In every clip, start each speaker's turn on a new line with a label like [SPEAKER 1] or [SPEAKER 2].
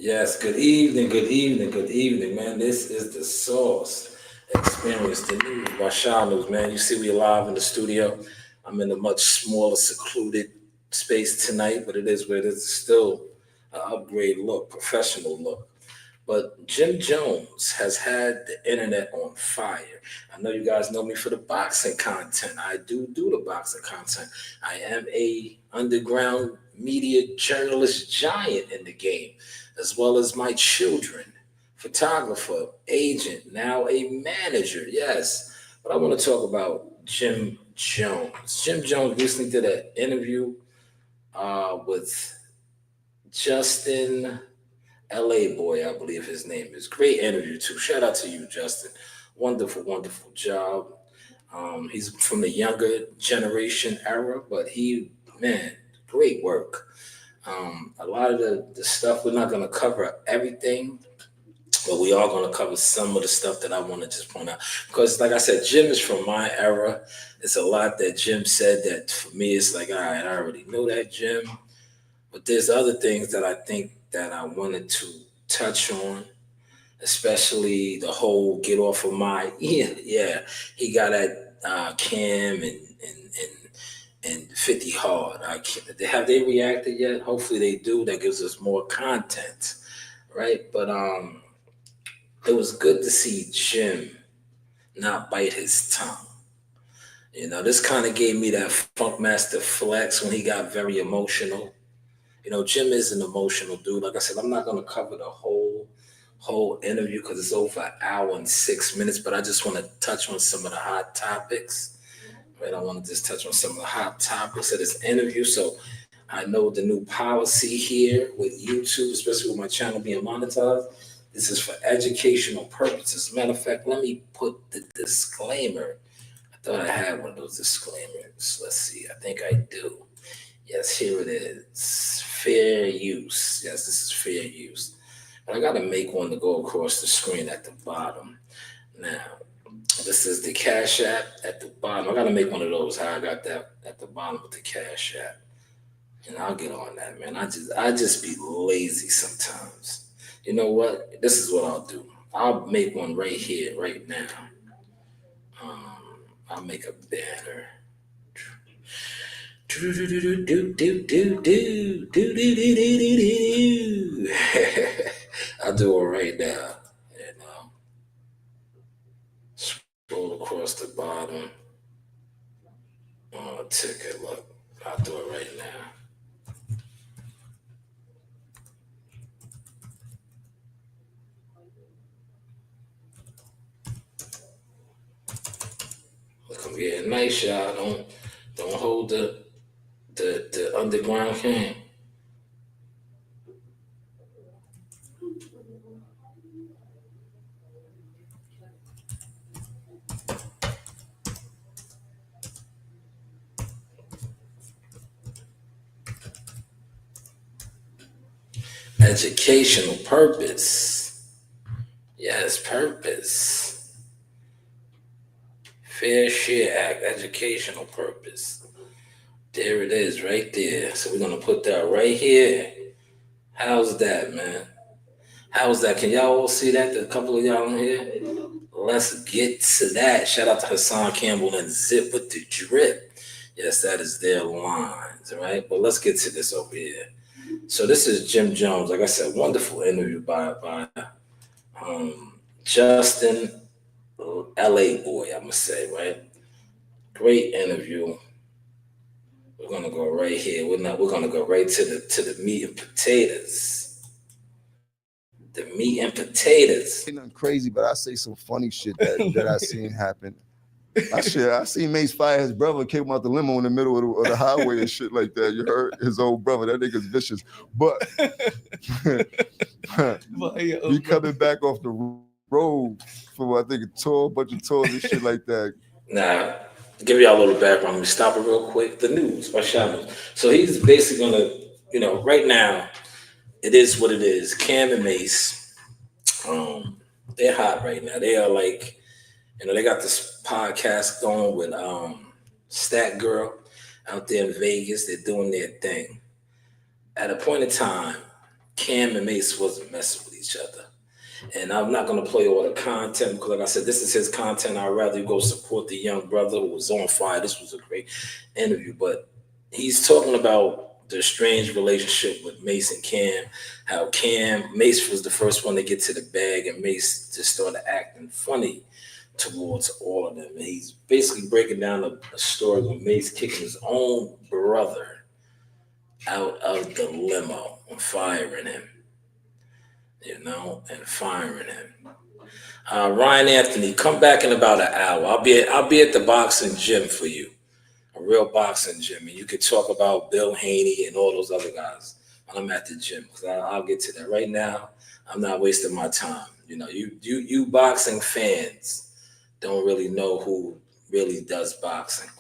[SPEAKER 1] Yes, good evening, good evening, good evening, man. This is the Sauce Experience, the news by Shanewz, man. You see, we live in the studio. I'm in a much smaller, secluded space tonight, but it is where it's still an upgrade look, professional look. But Jim Jones has had the internet on fire. I know you guys know me for the boxing content. I do the boxing content. I am a underground media journalist giant in the game, as well as my children, photographer, agent, now a manager. Yes, but I want to talk about Jim Jones. Jim Jones recently did an interview with Justin LA Boy, I believe his name is. Great interview too. Shout out to you, Justin. Wonderful, wonderful job. He's from the younger generation era, but man, great work. A lot of the stuff, we're not going to cover everything, but we are going to cover some of the stuff that I want to just point out. Because, like I said, Jim is from my era. It's a lot that Jim said that for me, it's like, all right, I already know that, Jim. But there's other things that I think that I wanted to touch on, especially the whole get off of my yeah. He got at Cam and 50 hard. I can't, have they reacted yet? Hopefully they do. That gives us more content, right? But it was good to see Jim not bite his tongue. You know, this kind of gave me that Funk Master Flex when he got very emotional. You know, Jim is an emotional dude. Like I said, I'm not going to cover the whole interview because it's over an hour and 6 minutes. But I just want to touch on some of the hot topics. Right, I want to just touch on some of the hot topics of this interview. So I know the new policy here with YouTube, especially with my channel being monetized. This is for educational purposes. Matter of fact, let me put the disclaimer. I thought I had one of those disclaimers. Let's see. I think I do. Yes, here it is. Fair use. Yes, this is fair use. But I got to make one to go across the screen at the bottom. Now, this is the Cash App at the bottom. I got to make one of those. How I got that at the bottom with the Cash App. And I'll get on that, man. I just be lazy sometimes. You know what? This is what I'll do. I'll make one right here, right now. I'll make a banner. I'll do it right now. And scroll across the bottom. Ticket. Look, I'll do it right now. Look, I'm getting nice, y'all. Don't hold the underground king. Educational purpose. Yes, purpose. Fair Share Act, educational purpose. There it is, right there. So we're gonna put that right here. How's that, man? How's that? Can y'all all see that? A couple of y'all in here. Let's get to that. Shout out to Hassan Campbell and Zip with the Drip. Yes, that is their lines, all right? But let's get to this over here. So this is Jim Jones. Like I said, wonderful interview by Justin LA Boy, I'm gonna say, right? Great interview. We're gonna go right here. We're gonna go right to the meat and potatoes. The meat and potatoes.
[SPEAKER 2] Ain't nothing crazy, but I say some funny shit that I seen happen. I seen Mace fire his brother, came out the limo in the middle of the highway and shit like that. You heard his old brother. That nigga's vicious. But he coming back off the road for I think a tour, bunch of tours and shit like that.
[SPEAKER 1] Now, to give y'all a little background, we stop it real quick. The news by Shanewz. So he's basically gonna, right now, it is what it is. Cam and Mace, they're hot right now. They are like, they got this podcast going with Stat Girl out there in Vegas. They're doing their thing. At a point in time, Cam and Mace wasn't messing with each other. And I'm not gonna play all the content because, like I said, this is his content. I'd rather you go support the young brother who was on fire. This was a great interview, but he's talking about the strange relationship with Mace and Cam. How Mace was the first one to get to the bag, and Mace just started acting funny towards all of them. And he's basically breaking down a story with Mace kicking his own brother out of the limo and firing him, and firing him. Ryan Anthony, come back in about an hour. I'll be at the boxing gym for you, a real boxing gym, and you could talk about Bill Haney and all those other guys when I'm at the gym. Because I'll get to that. Right now, I'm not wasting my time. You boxing fans don't really know who really does boxing.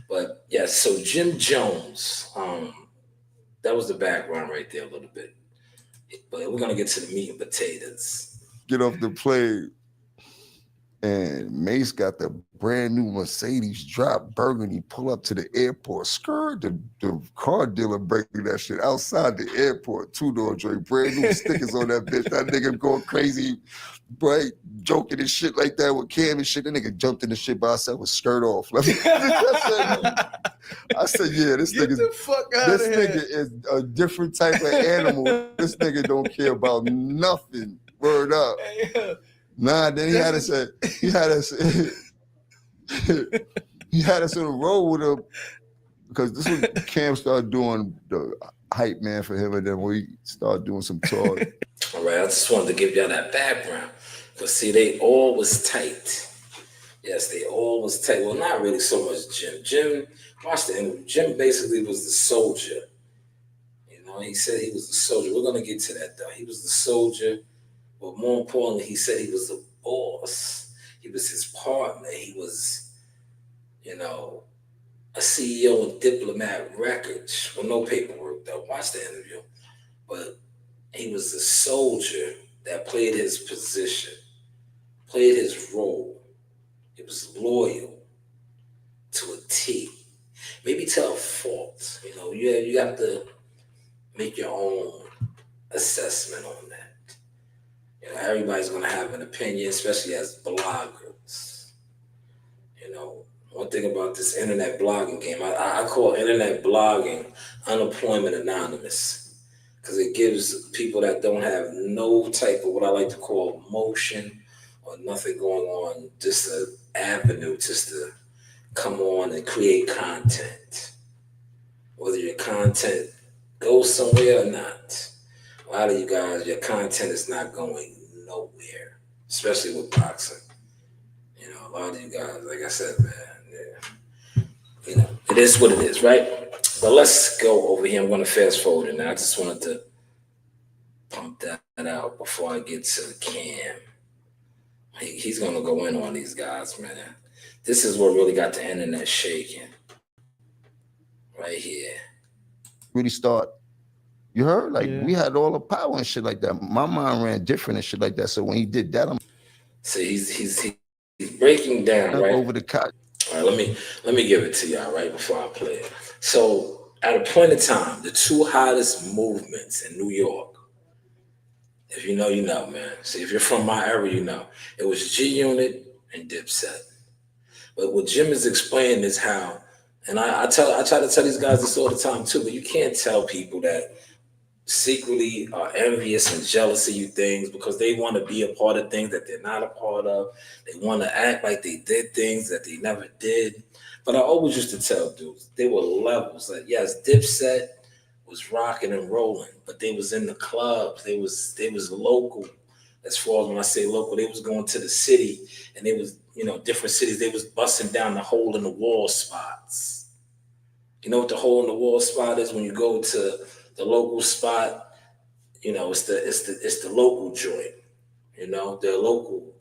[SPEAKER 1] But yeah, so Jim Jones, that was the background right there a little bit. But we're gonna get to the meat and potatoes.
[SPEAKER 2] Get off the plane, and Mace got the brand new Mercedes drop burgundy. Pull up to the airport. Skirt the car dealer breaking that shit outside the airport. 2-door joint, brand new stickers on that bitch. That nigga going crazy, right? Joking and shit like that with Cam and shit. That nigga jumped in the shit by himself with skirt off. I said, yeah, this nigga is a different type of animal. This nigga don't care about nothing. Word up. Nah, then he had us on the road with him because this was Cam started doing the hype man for him, and then we started doing some talk.
[SPEAKER 1] All right, I just wanted to give y'all that background. But see, they all was tight. Yes, they all was tight. Well, not really so much Jim. Jim, watch the interview. Jim basically was the soldier. He said he was the soldier. We're going to get to that, though. He was the soldier. But more importantly, he said he was the boss. He was his partner. He was, a CEO of Diplomat Records with no paperwork, though. Watch the interview. But he was the soldier that played his position, played his role. He was loyal to a T, maybe to a fault. You have to make your own assessment on that. Everybody's going to have an opinion, especially as bloggers. One thing about this internet blogging game, I call internet blogging unemployment anonymous, because it gives people that don't have no type of what I like to call motion or nothing going on, just an avenue just to come on and create content. Whether your content goes somewhere or not. A lot of you guys, your content is not going nowhere, especially with boxing. A lot of you guys, like I said, man, it is what it is, right? But let's go over here. I'm going to fast forward it now. I just wanted to pump that out before I get to Cam. He's going to go in on these guys, man. This is what really got the internet shaking. Right here.
[SPEAKER 2] Really start. You heard? We had all the power and shit like that. My mind ran different and shit like that. So when he did that,
[SPEAKER 1] so he's breaking down right
[SPEAKER 2] over the cut.
[SPEAKER 1] All right, let me give it to y'all right before I play it. So at a point in time, the two hottest movements in New York, if you know, you know, man. See, if you're from my area, you know. It was G Unit and Dipset. But what Jim is explaining is how, and I try to tell these guys this all the time too, but you can't tell people that secretly are envious and jealous of you things because they want to be a part of things that they're not a part of. They want to act like they did things that they never did. But I always used to tell dudes, there were levels. Like, yes, Dipset was rocking and rolling, but they was in the clubs. They was local. As far as when I say local, they was going to the city, and they was, different cities. They was busting down the hole in the wall spots. You know what the hole in the wall spot is? When you go to the local spot, it's the local joint. They're local.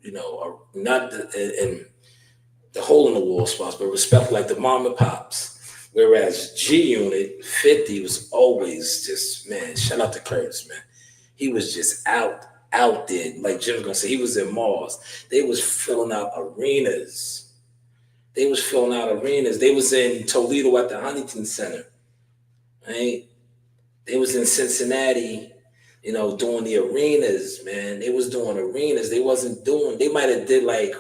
[SPEAKER 1] Not the hole in the wall spots, but respect like the mom and pops. Whereas G Unit 50 was always just, man, shout out to Curtis, man. He was just out there. Like Jim's gonna say, he was in Mars. They was filling out arenas. They was in Toledo at the Huntington Center, right? They was in Cincinnati, doing the arenas, man. They was doing arenas. They wasn't doing. They might have did like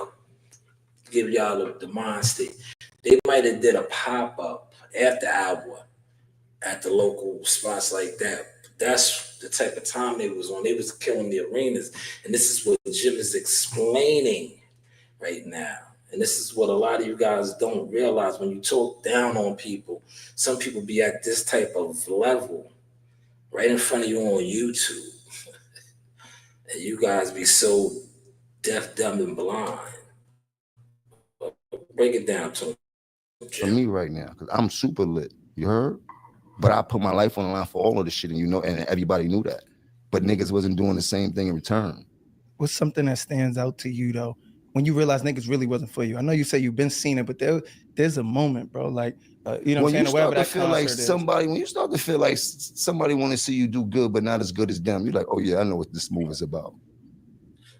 [SPEAKER 1] give y'all the mind state. They might have did a pop up after hour at the local spots like that. That's the type of time they was on. They was killing the arenas, and this is what Jim is explaining right now. And this is what a lot of you guys don't realize when you talk down on people. Some people be at this type of level right in front of you on YouTube, and you guys be so deaf, dumb, and blind. Break it down to him, Jim.
[SPEAKER 2] For me right now, because I'm super lit. You heard? But I put my life on the line for all of this shit, and and everybody knew that. But niggas wasn't doing the same thing in return.
[SPEAKER 3] What's something that stands out to you though when you realize niggas really wasn't for you? I know you say you've been seeing it, but there's a moment, bro. Like you know,
[SPEAKER 2] When
[SPEAKER 3] what
[SPEAKER 2] you
[SPEAKER 3] I'm saying,
[SPEAKER 2] start
[SPEAKER 3] wherever
[SPEAKER 2] to
[SPEAKER 3] that
[SPEAKER 2] feel like
[SPEAKER 3] concert is.
[SPEAKER 2] somebody, when you start to feel like somebody want to see you do good, but not as good as them, you're like, oh yeah, I know what this move is about.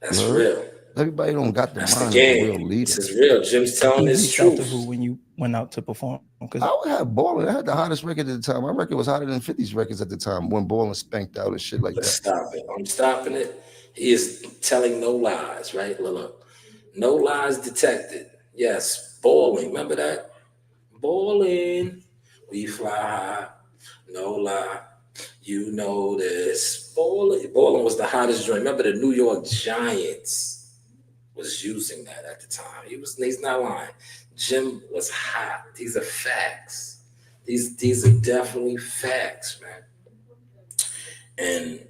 [SPEAKER 1] That's
[SPEAKER 2] You heard?
[SPEAKER 1] real.
[SPEAKER 2] Everybody don't got the
[SPEAKER 1] That's the
[SPEAKER 2] mind of a real
[SPEAKER 1] game.
[SPEAKER 2] leader.
[SPEAKER 1] This is real. Jim's telling
[SPEAKER 3] You
[SPEAKER 1] his
[SPEAKER 3] reached out to who
[SPEAKER 1] truth.
[SPEAKER 3] when you went out to perform? Because
[SPEAKER 2] I would have Ballin'. I had the hottest record at the time. My record was hotter than 50's records at the time when Ballin' spanked out and shit like
[SPEAKER 1] Let's
[SPEAKER 2] that.
[SPEAKER 1] stop it. I'm stopping it. He is telling no lies, right? Look. No lies detected. Yes, balling. Remember that? Balling. We fly high. No lie. You know this. Balling. Balling was the hottest joint. Remember the New York Giants was using that at the time. He's not lying. Jim was hot. These are facts. These are definitely facts, man. And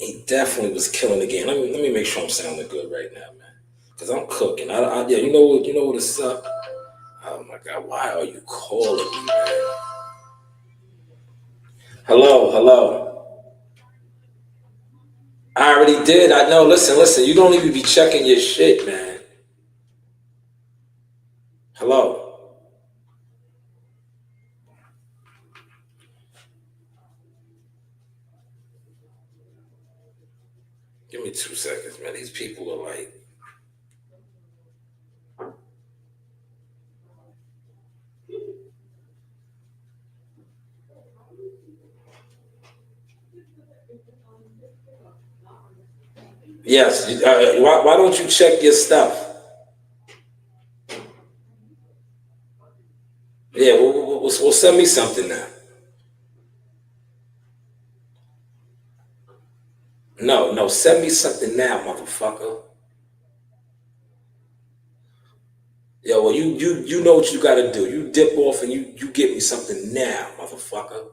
[SPEAKER 1] he definitely was killing the game. Let me make sure I'm sounding good right now, man. Cause I'm cooking. Yeah, you know what it's up. Oh my God, why are you calling me, man? Hello. I already did. I know. Listen. You don't even be checking your shit, man. Hello. Give me 2 seconds, man. These people are like. Yes. Why don't you check your stuff? Yeah. Well, send me something now. No. Send me something now, motherfucker. Yeah. Well, you know what you got to do. You dip off and you get me something now, motherfucker.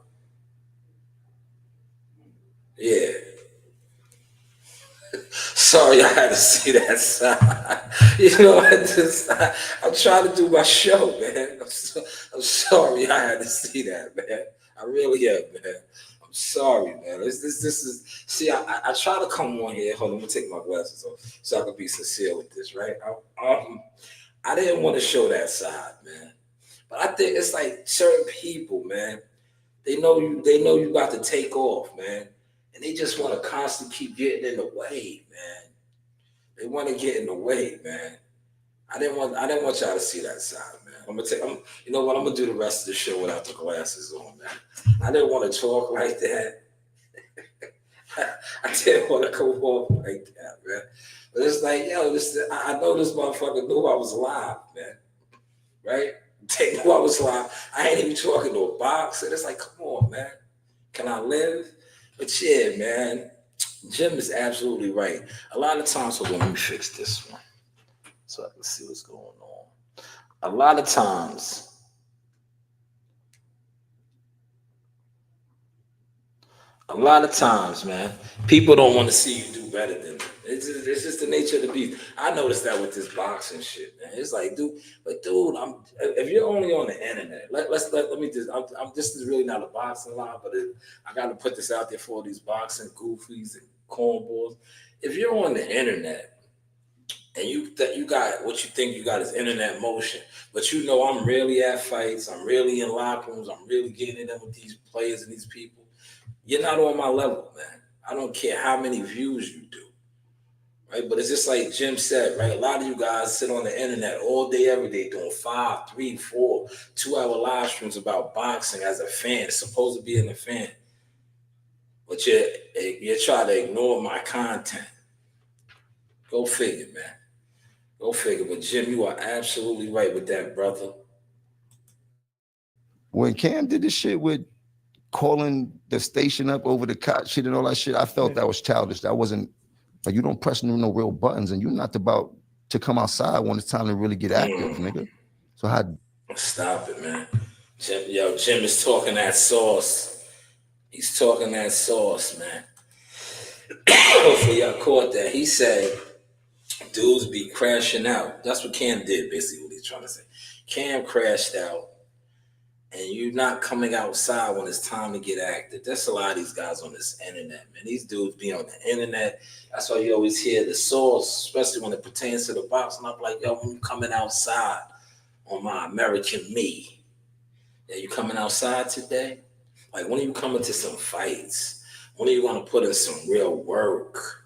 [SPEAKER 1] Yeah. Sorry, I had to see that side. I'm trying to do my show, man. I'm sorry I had to see that, man. I really am, man. I'm sorry, man. This is. See, I try to come on here. Hold on, let me take my glasses off so I can be sincere with this, right? I didn't want to show that side, man. But I think it's like certain people, man. They know you. They know you about to take off, man, and they just want to constantly keep getting in the way, man. They want to get in the way, man. I didn't want y'all to see that side, man. You know what? I'm gonna do the rest of the show without the glasses on, man. I didn't want to talk like that. I didn't want to come off like that, man. But it's like, yo, I know this motherfucker knew I was live, man. Right? They knew I was live. I ain't even talking to a boxer. It's like, come on, man. Can I live? But yeah, man. Jim is absolutely right. A lot of times, hold on, let me fix this one so I can see what's going on. A lot of times, man, people don't want to see you do better than them. It's just the nature of the beast. I noticed that with this boxing shit, man. It's like, dude, if you're only on the internet, let me just, this is really not a boxing line, but I got to put this out there for all these boxing goofies and cornballs. If you're on the internet and you got what you think you got is internet motion, but you know I'm really at fights, I'm really in locker rooms, I'm really getting in them with these players and these people. You're not on my level, man. I don't care how many views you do, right? But it's just like Jim said, right? A lot of you guys sit on the internet all day, every day, doing 5, 3, 4, 2 hour live streams about boxing as a fan, supposed to be in a fan. but you try to ignore my content. Go figure, man. Go figure. But Jim, you are absolutely right with that, brother.
[SPEAKER 2] When Cam did this shit with calling the station up over the cot shit and all that shit, I felt that was childish. That wasn't like, you don't press no real buttons, and you're not about to come outside when it's time to really get active, nigga. So
[SPEAKER 1] stop it, man. Jim is talking that sauce. He's talking that sauce, man. Hopefully y'all caught that. He said dudes be crashing out. That's what Cam did, basically what he's trying to say. Cam crashed out, and you're not coming outside when it's time to get active. That's a lot of these guys on this internet, man. These dudes be on the internet. That's why you always hear the source, especially when it pertains to the box. And I'm like, yo, when you coming outside on my American me, yeah, you coming outside today? Like, when are you coming to some fights? When are you going to put in some real work?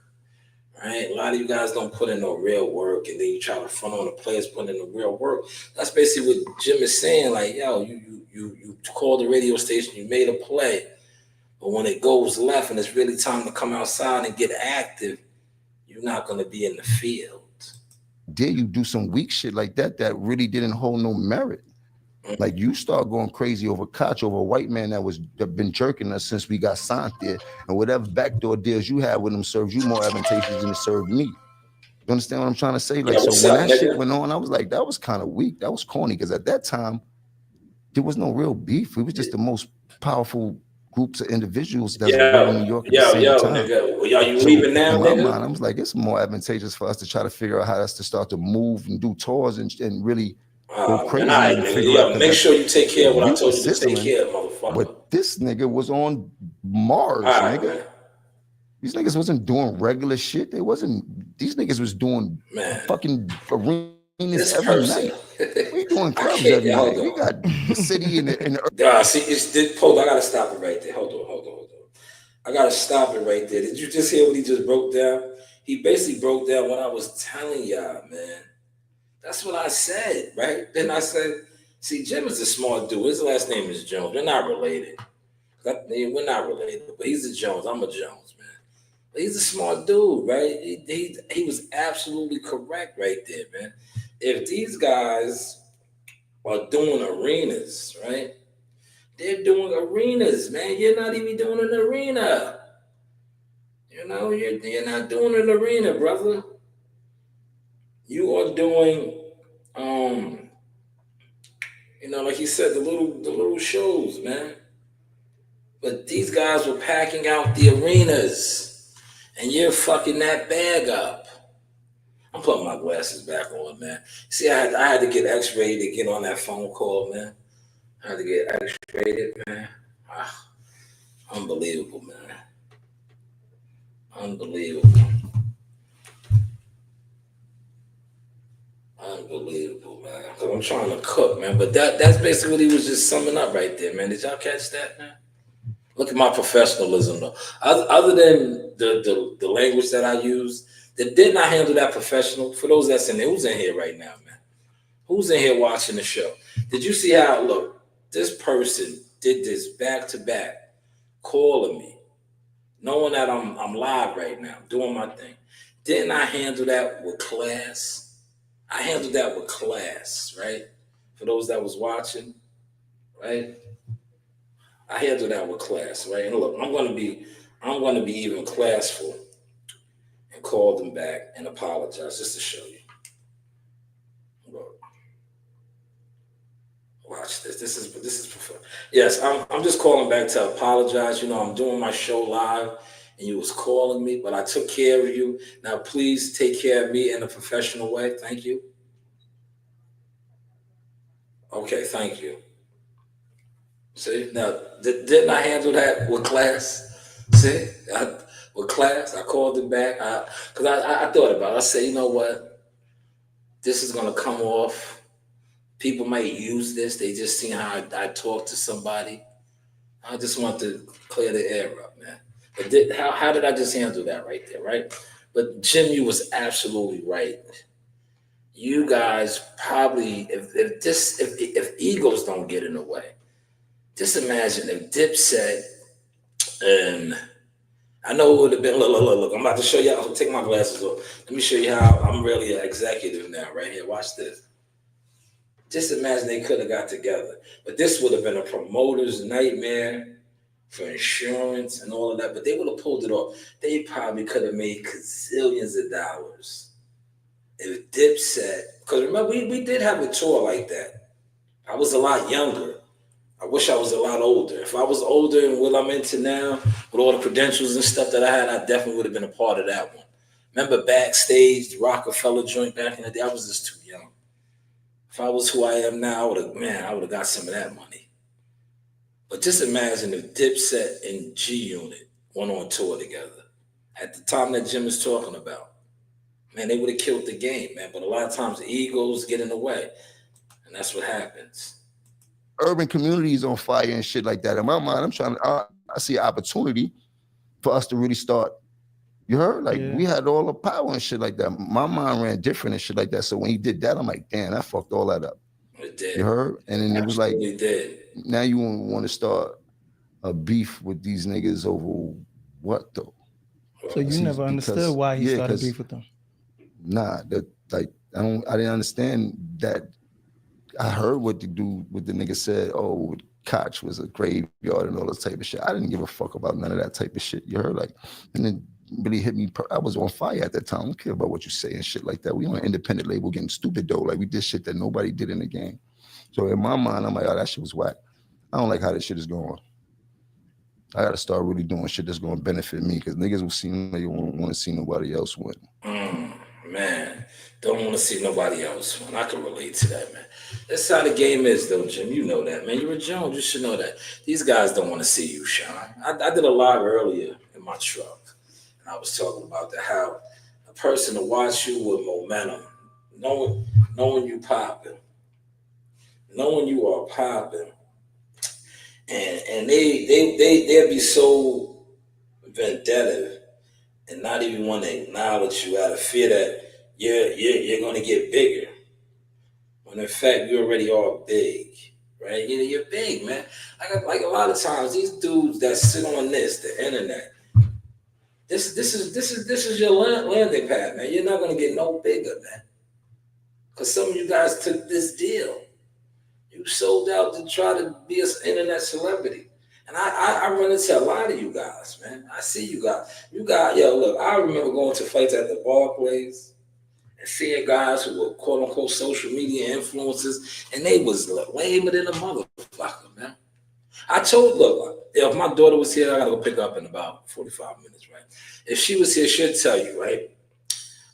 [SPEAKER 1] Right? A lot of you guys don't put in no real work, and then you try to front on the players putting in the real work. That's basically what Jim is saying. Like, yo, you called the radio station, you made a play, but when it goes left and it's really time to come outside and get active, you're not going to be in the field.
[SPEAKER 2] dare you do some weak shit like that really didn't hold no merit. Like, you start going crazy over Koch, over a white man that been jerking us since we got signed there, and whatever backdoor deals you had with him serves you more advantageous than it served me. You understand what I'm trying to say? Like, so when that shit went on, I was like, that was kind of weak. That was corny, because at that time there was no real beef. We was just the most powerful groups of individuals that's real in New York at the same time.
[SPEAKER 1] Nigga. Well, you leaving now,
[SPEAKER 2] in my
[SPEAKER 1] nigga?
[SPEAKER 2] mind, I was like, it's more advantageous for us to try to figure out how to start to move and do tours and really go crazy.
[SPEAKER 1] Make sure you take care of what I told you to take care of, motherfucker.
[SPEAKER 2] But this nigga was on Mars, nigga. Man. These niggas wasn't doing regular shit. These niggas was doing fucking arenas every night. We doing clubs every night. We got the city and the
[SPEAKER 1] see, I gotta stop it right there. Hold on. I gotta stop it right there. Did you just hear what he just broke down? He basically broke down what I was telling y'all, man. That's what I said, right? Then I said, see, Jim is a smart dude. His last name is Jones. They're not related. We're not related, but he's a Jones. I'm a Jones, man. But he's a smart dude, right? He was absolutely correct right there, man. If these guys are doing arenas, right? They're doing arenas, man. You're not even doing an arena. You know, you're not doing an arena, brother. You are doing, like he said, the little shows, man. But these guys were packing out the arenas, and you're fucking that bag up. I'm putting my glasses back on, man. See, I had to get X-rayed to get on that phone call, man. I had to get X-rated, man. Unbelievable, man. Unbelievable, man. Because I'm trying to cook, man. But that's basically what he was just summing up right there, man. Did y'all catch that, man? Look at my professionalism, though. Other than the language that I use, did not handle that professional. For those that's in there, who's in here right now, man? Who's in here watching the show? Did you see how, look, this person did this back to back, calling me, knowing that I'm live right now, doing my thing. Didn't I handle that with class? I handled that with class, right? For those that was watching, right? I handled that with class, right? And look, I'm gonna be even classful and call them back and apologize just to show you. Look. Watch this. This is yes, I'm just calling back to apologize. I'm doing my show live and you was calling me, but I took care of you. Now please take care of me in a professional way. Thank you. Okay, thank you. See, now didn't I handle that with class? See, with class, I called it back because I thought about it. I said, you know what? This is gonna come off. People might use this. They just see how I talk to somebody. I just want to clear the air up, man. But how did I just handle that right there, right? But Jim, you was absolutely right. You guys probably, if egos don't get in the way, just imagine if Dipset and I know it would have been. Look. I'm about to show you. I'll take my glasses off. Let me show you how I'm really an executive now. Right here. Watch this. Just imagine they could have got together, but this would have been a promoter's nightmare for insurance and all of that. But they would have pulled it off. They probably could have made gazillions of dollars if Dipset. Because remember, we did have a tour like that. I was a lot younger. I wish I was a lot older. If I was older and what I'm into now, with all the credentials and stuff that I had, I definitely would have been a part of that one. Remember backstage, the Rockefeller joint back in the day? I was just too young. If I was who I am now, I would have got some of that money. But just imagine if Dipset and G Unit went on tour together at the time that Jim is talking about. Man, they would have killed the game, man. But a lot of times the egos get in the way, and that's what happens.
[SPEAKER 2] Urban communities on fire and shit like that. In my mind, I see an opportunity for us to really start. You heard? Like, we had all the power and shit like that. My mind ran different and shit like that. So when he did that, I'm like, damn, I fucked all that up.
[SPEAKER 1] It did.
[SPEAKER 2] You heard? And then it was like,
[SPEAKER 1] did.
[SPEAKER 2] Now you want to start a beef with these niggas over what though?
[SPEAKER 3] So you never understood why he started beef with them?
[SPEAKER 2] Nah, I didn't understand that. I heard what the nigga said, oh, Koch was a graveyard and all this type of shit. I didn't give a fuck about none of that type of shit. You heard? Like, and then really hit me. I was on fire at that time. I don't care about what you say and shit like that. We on an independent label getting stupid though. Like, we did shit that nobody did in the game. So in my mind, I'm like, oh, that shit was whack. I don't like how this shit is going. I got to start really doing shit that's going to benefit me, because niggas will seem like you won't want to see nobody else win.
[SPEAKER 1] Man, don't want to see nobody else win. I can relate to that, man. That's how the game is, though, Jim. You know that, man. You're a Jones. You should know that. These guys don't want to see you shine. I did a live earlier in my truck, and I was talking about how a person to watch you with momentum, knowing you popping, knowing you are popping, and they'll be so vendetta and not even want to acknowledge you out of fear that you're going to get bigger. When in fact you already are big, right? You're big, man. Like a lot of times these dudes that sit on the internet, this is your landing pad, man. You're not going to get no bigger, man. Because some of you guys took this deal. You sold out to try to be an internet celebrity. And I run into a lot of you guys, man. I see you guys. Look, I remember going to fights at the Barclays and seeing guys who were quote unquote social media influencers, and they was lamer than a motherfucker, man. Look, if my daughter was here, I gotta go pick her up in about 45 minutes, right? If she was here, she'd tell you, right?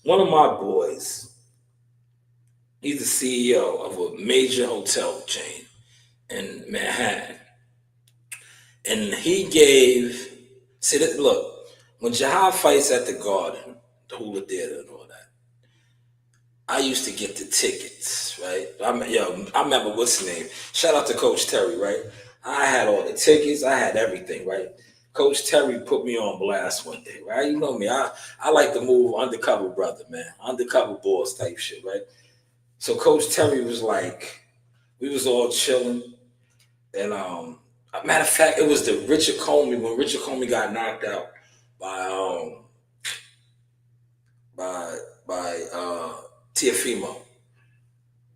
[SPEAKER 1] One of my boys, he's the CEO of a major hotel chain in Manhattan. And he look, when Jahar fights at the Garden, the Hula Theater and all that, I used to get the tickets, right? I remember what's his name? Shout out to Coach Terry, right? I had all the tickets, I had everything, right? Coach Terry put me on blast one day, right? You know me, I like to move undercover brother, man. Undercover boss type shit, right? So Coach Terry was like, we was all chilling, and matter of fact, it was the Richard Comey, when Richard Comey got knocked out by Tiafimo.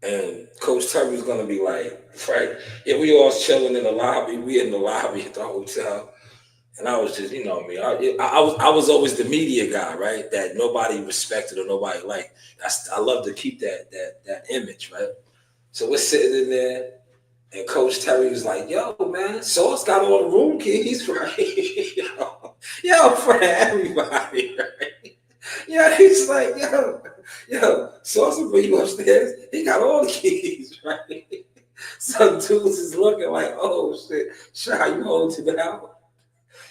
[SPEAKER 1] And Coach Terry was gonna be like, right, yeah, we all chilling in the lobby. We in the lobby at the hotel. And I was just, you know me, I was always the media guy, right? That nobody respected or nobody liked. I love to keep that image, right? So we're sitting in there. And Coach Terry was like, yo, man, Sauce got all the room keys, right? yo, for everybody, right? Yeah, he's like, yo, Sauce will bring you upstairs. He got all the keys, right? So dudes is looking like, oh, shit. Shy, you holding it out?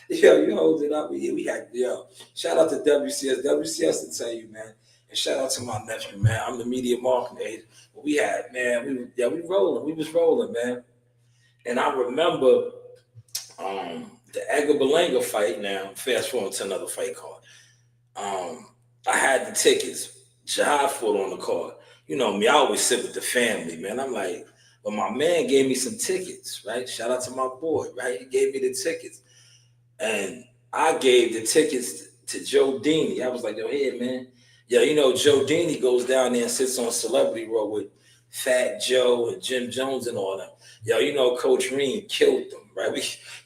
[SPEAKER 1] Yo, you hold it up. We had, shout out to WCS. WCS to tell you, man. And shout out to my nephew, man. I'm the media marketing agent. We had, man, we rolling. We was rolling, man. And I remember the Edgar Berlanga fight. Now, fast forward to another fight card. I had the tickets. Jihad fought on the card. You know me, I always sit with the family, man. I'm like, but my man gave me some tickets, right? Shout out to my boy, right? He gave me the tickets. And I gave the tickets to Joe Dini. I was like, yo, here, man. Yeah, you know, Joe Dini goes down there and sits on Celebrity Row with Fat Joe and Jim Jones and all them. Yo, you know, Coach Ream killed them, right?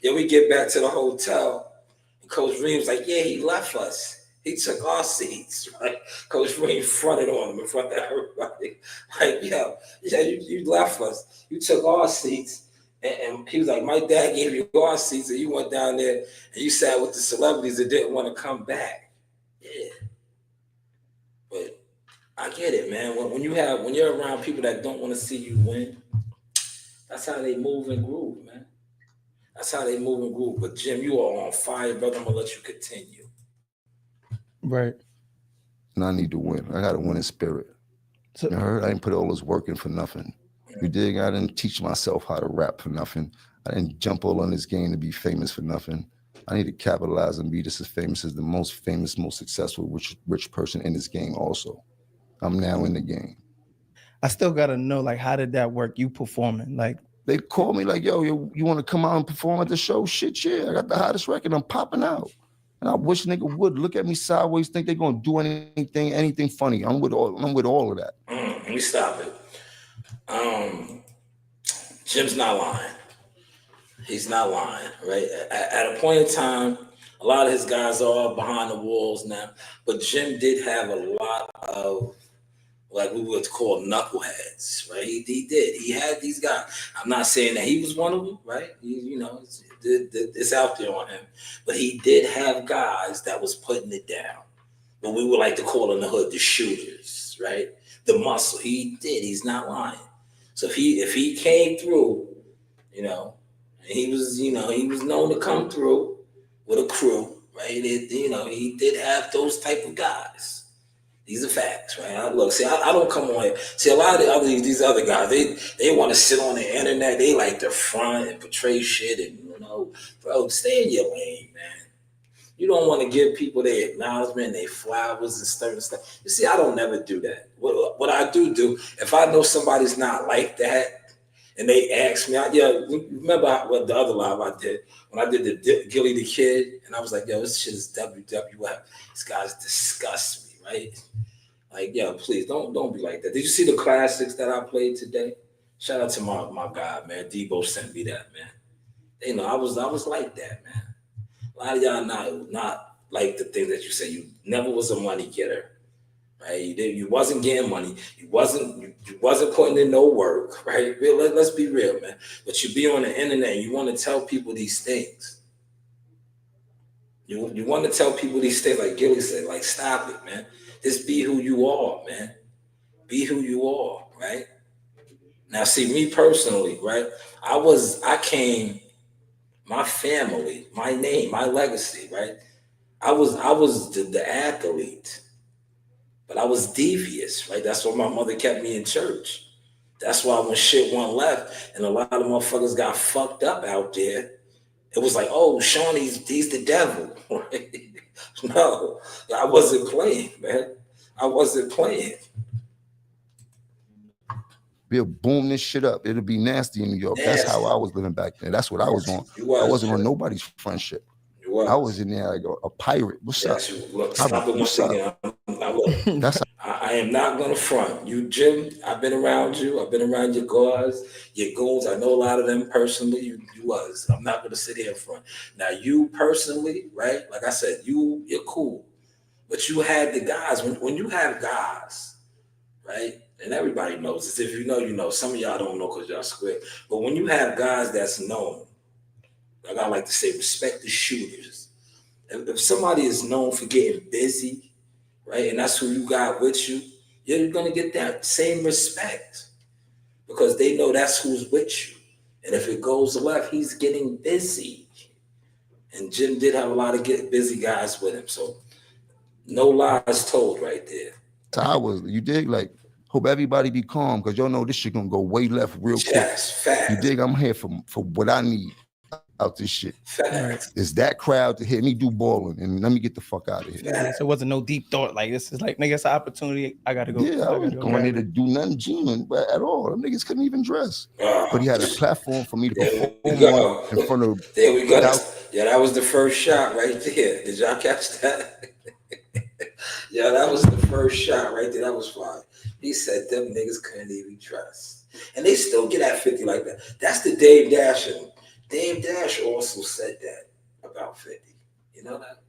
[SPEAKER 1] We get back to the hotel. And Coach Ream was like, yeah, he left us. He took our seats, right? Coach Ream fronted on him in front of everybody. Like, you left us. You took our seats. And he was like, my dad gave you our seats, and you went down there and you sat with the celebrities that didn't want to come back. Yeah. But I get it, man. When you're around people that don't want to see you win, that's how they move and groove, man. That's how they move and groove. But Jim, you are on fire, brother. I'm gonna let you continue.
[SPEAKER 3] Right.
[SPEAKER 2] And I need to win. I got to win in spirit.
[SPEAKER 3] So,
[SPEAKER 2] You heard? I didn't put all this work in for nothing. You dig? I didn't teach myself how to rap for nothing. I didn't jump all on this game to be famous for nothing. I need to capitalize and be just as famous as the most famous, most successful, rich person in this game also. I'm now in the game.
[SPEAKER 3] I still gotta know, like, how did that work? You performing, like,
[SPEAKER 2] They call me like, yo, you want to come out and perform at the show? Shit, yeah. I got the hottest record. I'm popping out. And I wish nigga would look at me sideways, think they're gonna do anything funny. I'm with all of that.
[SPEAKER 1] Let me stop it. Jim's not lying. He's not lying, right? At a point in time, a lot of his guys are behind the walls now, but Jim did have a lot of, like we would call knuckleheads, right? He did. He had these guys. I'm not saying that he was one of them, right? It's out there on him, but he did have guys that was putting it down. But we would like to call in the hood the shooters, right? The muscle. He did. He's not lying. So if he came through, he was known to come through with a crew, right? He did have those type of guys. These are facts, right? I don't come on here. See, a lot of these other guys, they want to sit on the internet. They like to front and portray shit, and bro, stay in your lane, man. You don't want to give people their acknowledgement, their flowers and stuff. You see, I don't never do that. What I do, if I know somebody's not like that, and they ask me, remember what the other live I did, when I did the Gilly the Kid, and I was like, yo, this shit is WWF. These guys disgust me, right? Like, please, don't be like that. Did you see the classics that I played today? Shout out to my guy, man. Debo sent me that, man. I was like that, man. A lot of y'all not like the things that you say. You never was a money getter, right? You wasn't getting money. You wasn't putting in no work, right? Let's be real, man. But you be on the internet and you want to tell people these things. You want to tell people these things, like Gilly said, like, stop it, man. Just be who you are, man. Be who you are, right? Now, see, me personally, right? I came. My family, my name, my legacy, right? I was the athlete, but I was devious, right? That's why my mother kept me in church. That's why when shit went left and a lot of motherfuckers got fucked up out there, it was like, oh, Sean, he's the devil. Right? No, I wasn't playing, man. I wasn't playing.
[SPEAKER 2] We'll boom this shit up. It'll be nasty in New York. That's how I was living back then. That's what I was on. I wasn't on nobody's friendship. I was in there like a pirate. What's up?
[SPEAKER 1] What's up? I am not going to front. You, Jim, I've been around you. I've been around your guys, your goons. I know a lot of them personally. You was. I'm not going to sit here in front. Now, you personally, right? Like I said, you're cool. But you had the guys. When you have guys, right? And everybody knows this. If you know, you know. Some of y'all don't know because y'all square. But when you have guys that's known, like I like to say, respect the shooters. If somebody is known for getting busy, right, and that's who you got with you, you're going to get that same respect because they know that's who's with you. And if it goes left, he's getting busy. And Jim did have a lot of get busy guys with him. So no lies told right there.
[SPEAKER 2] So you dig, like, hope everybody be calm because y'all know this shit gonna go way left real quick.
[SPEAKER 1] Facts.
[SPEAKER 2] You dig, I'm here for what I need out this shit.
[SPEAKER 1] Facts.
[SPEAKER 2] It's that crowd to hear me do balling and let me get the fuck out of here.
[SPEAKER 3] Yeah, so it wasn't no deep thought. Like, this is like, nigga, it's an opportunity. I gotta go.
[SPEAKER 2] Yeah, I was going there to do nothing genuine at all. Them niggas couldn't even dress. But he had a platform for me to perform on in front of.
[SPEAKER 1] There we go. Yeah, that was the first shot right there. Did y'all catch that? Yeah, that was the first shot right there. That was fine. He said them niggas couldn't even trust. And they still get at 50 like that. That's the Dave Dash. And Dave Dash also said that about 50. You know that?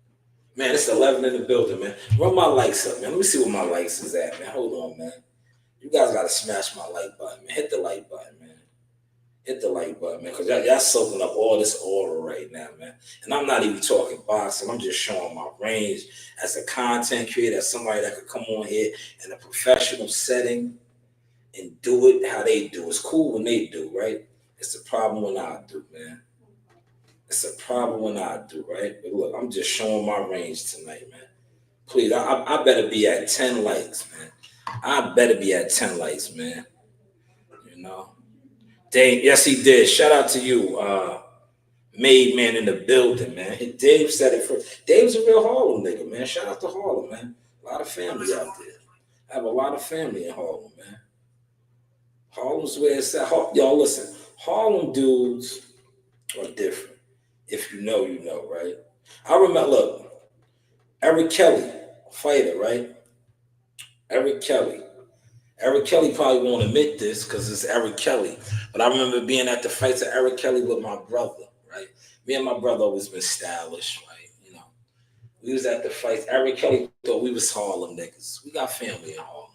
[SPEAKER 1] Man, it's 11 in the building, man. Run my likes up, man. Let me see where my likes is at, man. Hold on, man. You guys got to smash my like button, man. Hit the like button, man. Hit the like button, man, because y'all soaking up all this aura right now, man. And I'm not even talking boxing. I'm just showing my range as a content creator, as somebody that could come on here in a professional setting and do it how they do. It's cool when they do, right? It's a problem when I do, man. It's a problem when I do, right? But look, I'm just showing my range tonight, man. Please, I better be at 10 likes, man. I better be at 10 likes, man. You know? Dave, yes, he did. Shout out to you, Made Man in the building, man. Dave said it first. Dave's a real Harlem nigga, man. Shout out to Harlem, man. A lot of family out there. I have a lot of family in Harlem, man. Harlem's where it's at. Y'all listen, Harlem dudes are different. If you know, you know, right? I remember, look, Eric Kelly, fighter, right? Eric Kelly. Eric Kelly probably won't admit this because it's Eric Kelly. But I remember being at the fights of Eric Kelly with my brother, right? Me and my brother always been stylish, right? You know, we was at the fights. Eric Kelly thought we was Harlem niggas. We got family in Harlem.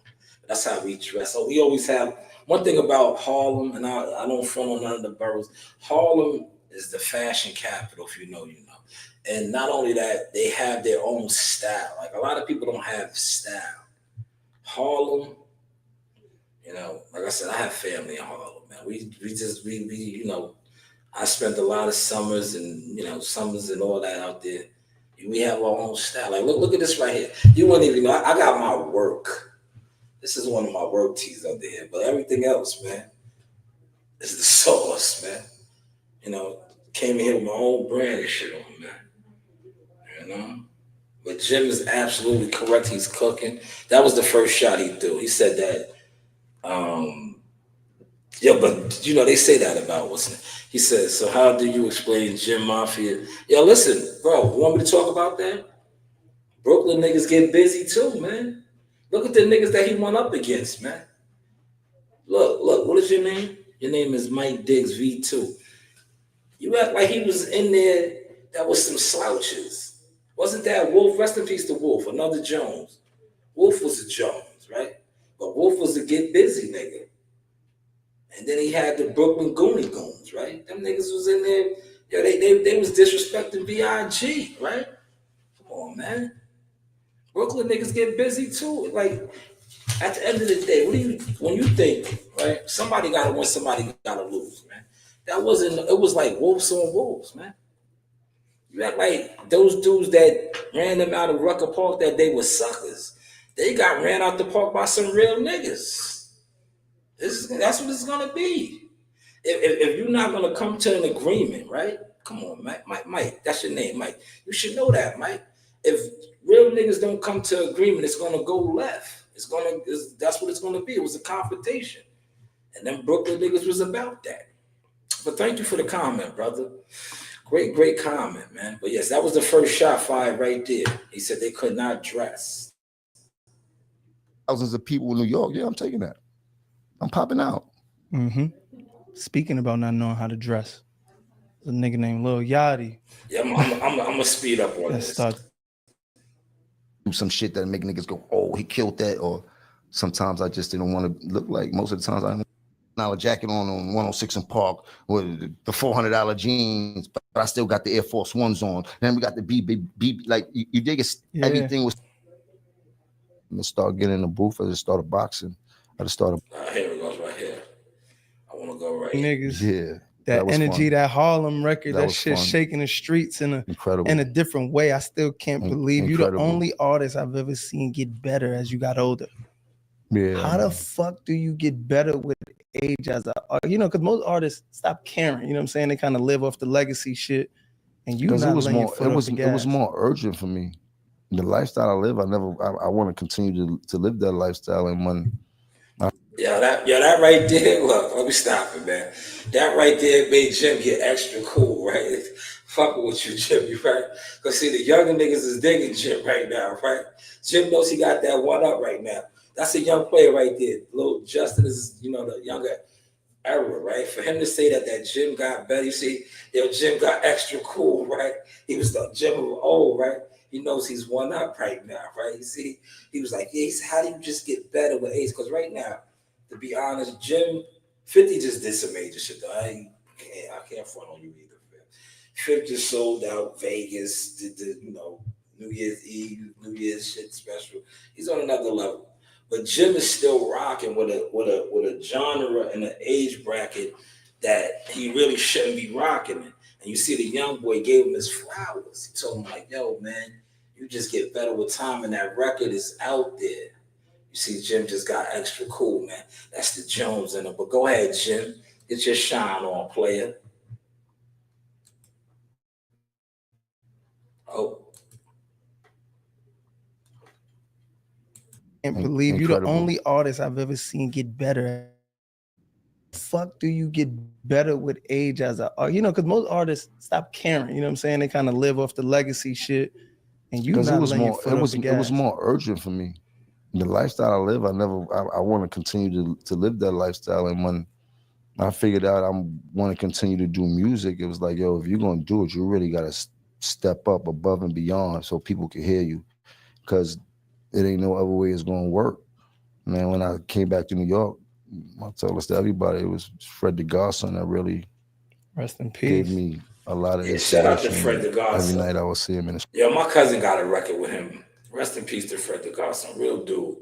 [SPEAKER 1] That's how we dress. So we always have one thing about Harlem, and I don't front on none of the boroughs. Harlem is the fashion capital, if you know, you know. And not only that, they have their own style. Like a lot of people don't have style. Harlem, you know, like I said, I have family in Harlem, man. We you know, I spent a lot of summers and, you know, summers and all that out there. We have our own style. Like, look at this right here. You wouldn't even know. I got my work. This is one of my work tees under here. But everything else, man, is the sauce, man. You know, came in here with my own brand and shit on, man. You know? But Jim is absolutely correct. He's cooking. That was the first shot he threw. He said that, yeah, but you know, they say that about what's it. He says, so how do you explain Jim Mafia? Yeah, listen, bro, you want me to talk about that? Brooklyn niggas get busy too, man. Look at the niggas that he went up against, man. Look, what is your name? Your name is Mike Diggs V2. You act like he was in there, that was some slouches. Wasn't that Wolf? Rest in peace to Wolf, another Jones. Wolf was a Jones, right? But Wolf was a get busy nigga. And then he had the Brooklyn Goonie Goons, right? Them niggas was in there. Yeah, they was disrespecting B.I.G., right? Come on, man. Brooklyn niggas get busy too. Like, at the end of the day, when you think, right? Somebody gotta win, somebody gotta lose, man. It was like wolves on wolves, man. You act like those dudes that ran them out of Rucker Park that they were suckers. They got ran out the park by some real niggas. That's what it's gonna be. If you're not gonna come to an agreement, right? Come on, Mike, that's your name, Mike. You should know that, Mike. If real niggas don't come to agreement, it's gonna go left. That's what it's gonna be. It was a confrontation, and then Brooklyn niggas was about that. But thank you for the comment, brother. Great comment, man. But yes, that was the first shot fired right there. He said they could not dress.
[SPEAKER 2] Thousands of people in New York. Yeah, I'm taking that. I'm popping out.
[SPEAKER 3] Mm-hmm. Speaking about not knowing how to dress, there's a nigga named Lil Yachty.
[SPEAKER 1] Yeah, I'm gonna speed up on this.
[SPEAKER 2] Do some shit that make niggas go, oh, he killed that. Or sometimes I just didn't want to look like. Most of the times I don't have a jacket on 106 in Park with the $400 jeans, but I still got the Air Force Ones on. Then we got the BB, like you dig it. Yeah. Everything was. I'm gonna start getting in the booth. I just started boxing. I just started.
[SPEAKER 1] Here it goes right here. I want to go right
[SPEAKER 3] niggas.
[SPEAKER 2] Yeah.
[SPEAKER 3] That energy, fun. That Harlem record, that shit fun. Shaking the streets in a different way. I still can't believe you're the only artist I've ever seen get better as you got older.
[SPEAKER 2] Yeah.
[SPEAKER 3] How the fuck do you get better with age as a, you know, because most artists stop caring, you know what I'm saying? They kind of live off the legacy shit. And you not it
[SPEAKER 2] was more urgent for me. The lifestyle I live, I want to continue to live that lifestyle. And when
[SPEAKER 1] that right there, look, let me stop it, man. That right there made Jim get extra cool, right? fucking with you, Jim, right? Because see, the younger niggas is digging Jim right now, right? Jim knows he got that one up right now. That's a young player right there. Little Justin is, the younger era, right? For him to say that Jim got better, you see, Jim got extra cool, right? He was the Jim of old, right? He knows he's one up right now, right? You see, he was like, yeah, how do you just get better with age? Because right now, to be honest, Jim, 50 just did some major shit, though. I can't front on you either, man. 50 just sold out Vegas, did the, New Year's Eve, New Year's shit special. He's on another level. But Jim is still rocking with a genre and an age bracket that he really shouldn't be rocking in. And you see the young boy gave him his flowers. He told him like, yo, man, you just get better with time and that record is out there. You see, Jim just got extra cool, man. That's the Jones in him. But go ahead, Jim. Get your shine on, player. Oh.
[SPEAKER 3] Can't believe you're the only artist I've ever seen get better. Fuck do you get better with age as a because most artists stop caring, you know what I'm saying? They kind of live off the legacy shit, and you not letting your foot off the gas.
[SPEAKER 2] It was more urgent for me. The lifestyle I live, I want to continue to live that lifestyle. And when I figured out I want to continue to do music, it was like, yo, if you're gonna do it, you really gotta step up above and beyond so people can hear you, because it ain't no other way it's gonna work. Man, when I came back to New York, I told this to everybody, it was Fred the Godson that really
[SPEAKER 3] rest in peace
[SPEAKER 2] gave me a lot of
[SPEAKER 1] shout out to Fred the
[SPEAKER 2] Every
[SPEAKER 1] Godson.
[SPEAKER 2] night I would see him in the
[SPEAKER 1] Yo, my cousin got a record with him. Rest in peace to Fred the Godson. Real dude.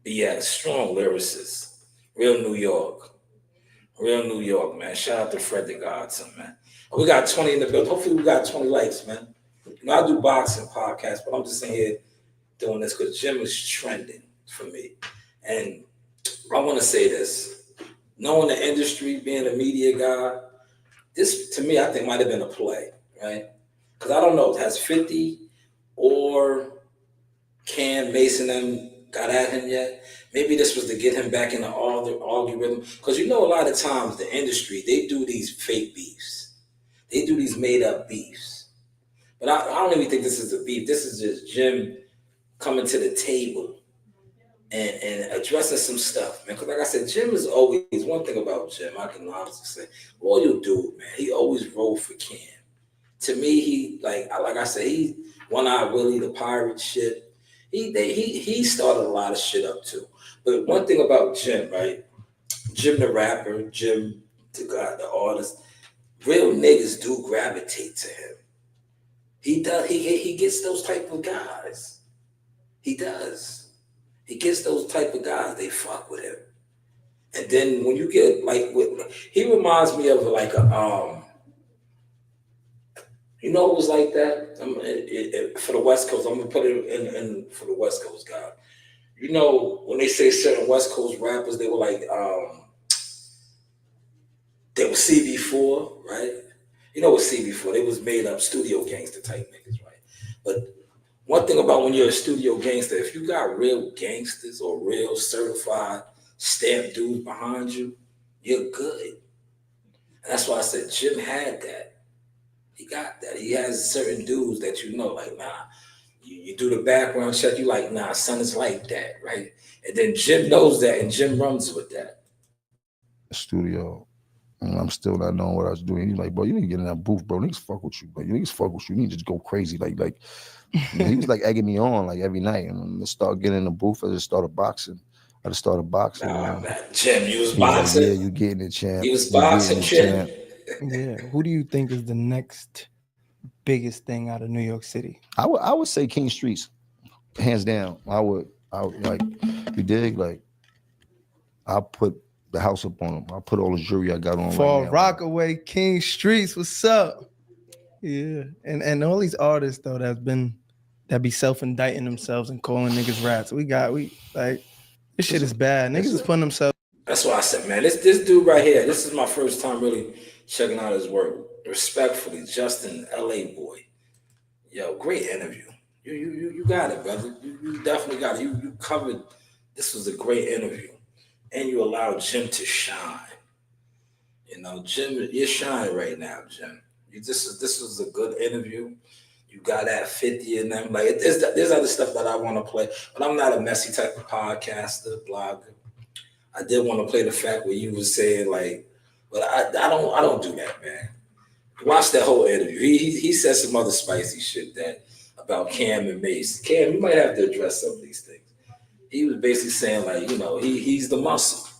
[SPEAKER 1] BX, strong lyricist. Real New York. Real New York, man. Shout out to Fred the Godson, man. We got 20 in the building. Hopefully we got 20 likes, man. I do boxing podcasts, but I'm just in here doing this because Jim is trending for me. And I want to say this. Knowing the industry, being a media guy, this, to me, I think might have been a play, right? Because I don't know, has 50 or Cam, Mason, them got at him yet? Maybe this was to get him back into all the algorithm. Because a lot of times the industry, they do these fake beefs. They do these made-up beefs. But I don't even think this is a beef. This is just Jim coming to the table and addressing some stuff, man. Because like I said, Jim is always, one thing about Jim, I can honestly say, loyal dude, man. He always rolled for Cam. To me, he, like I said, he One-Eyed Willie, the pirate shit. He started a lot of shit up too. But one thing about Jim, right? Jim the rapper, Jim the artist, real niggas do gravitate to him. He does. He gets those type of guys. He does. He gets those type of guys. They fuck with him. And then when you get he reminds me of like a it was like that. For the West Coast, I'm gonna put it in for the West Coast guy. When they say certain West Coast rappers, they were like they were CB4, right? What CB4? They was made up studio gangster type niggas, right? But one thing about when you're a studio gangster, if you got real gangsters or real certified stamp dudes behind you, you're good. And that's why I said Jim had that. He got that. He has certain dudes that like, nah, you do the background check, you like, nah, son is like that, right? And then Jim knows that and Jim runs with that.
[SPEAKER 2] Studio. And I'm still not knowing what I was doing. He's like, bro, you need to get in that booth, bro. Niggas fuck with you. Like, niggas fuck with you. You need to just go crazy. Like he was like egging me on like every night. And I start getting in the booth. I just started boxing.
[SPEAKER 1] Nah, man. Jim, you was
[SPEAKER 2] Was
[SPEAKER 1] boxing?
[SPEAKER 2] like, yeah, you getting it, champ.
[SPEAKER 1] You was boxing, champ.
[SPEAKER 3] Yeah. Who do you think is the next biggest thing out of New York City?
[SPEAKER 2] I would say King Streets, hands down. I would like, you dig? Like, I'll put the house up on them. I'll put all the jewelry I got on
[SPEAKER 3] For
[SPEAKER 2] right now.
[SPEAKER 3] Rockaway, King Streets, what's up? Yeah. And all these artists though that be self-indicting themselves and calling niggas rats. This shit is bad. Niggas is putting themselves.
[SPEAKER 1] That's why I said, man, this dude right here, this is my first time really checking out his work. Respectfully, Justin, LA boy. Yo, great interview. You got it, brother. You definitely got it. You covered. This was a great interview. And you allowed Jim to shine. Jim, you're shining right now, Jim. This was a good interview. You got that 50 in them. Like there's other stuff that I want to play, but I'm not a messy type of podcaster, blogger. I did want to play the fact where you was saying like, but I don't do that, man. Watch that whole interview. He said some other spicy shit that about Cam and Mace. Cam, you might have to address some of these things. He was basically saying like, you know, he's the muscle,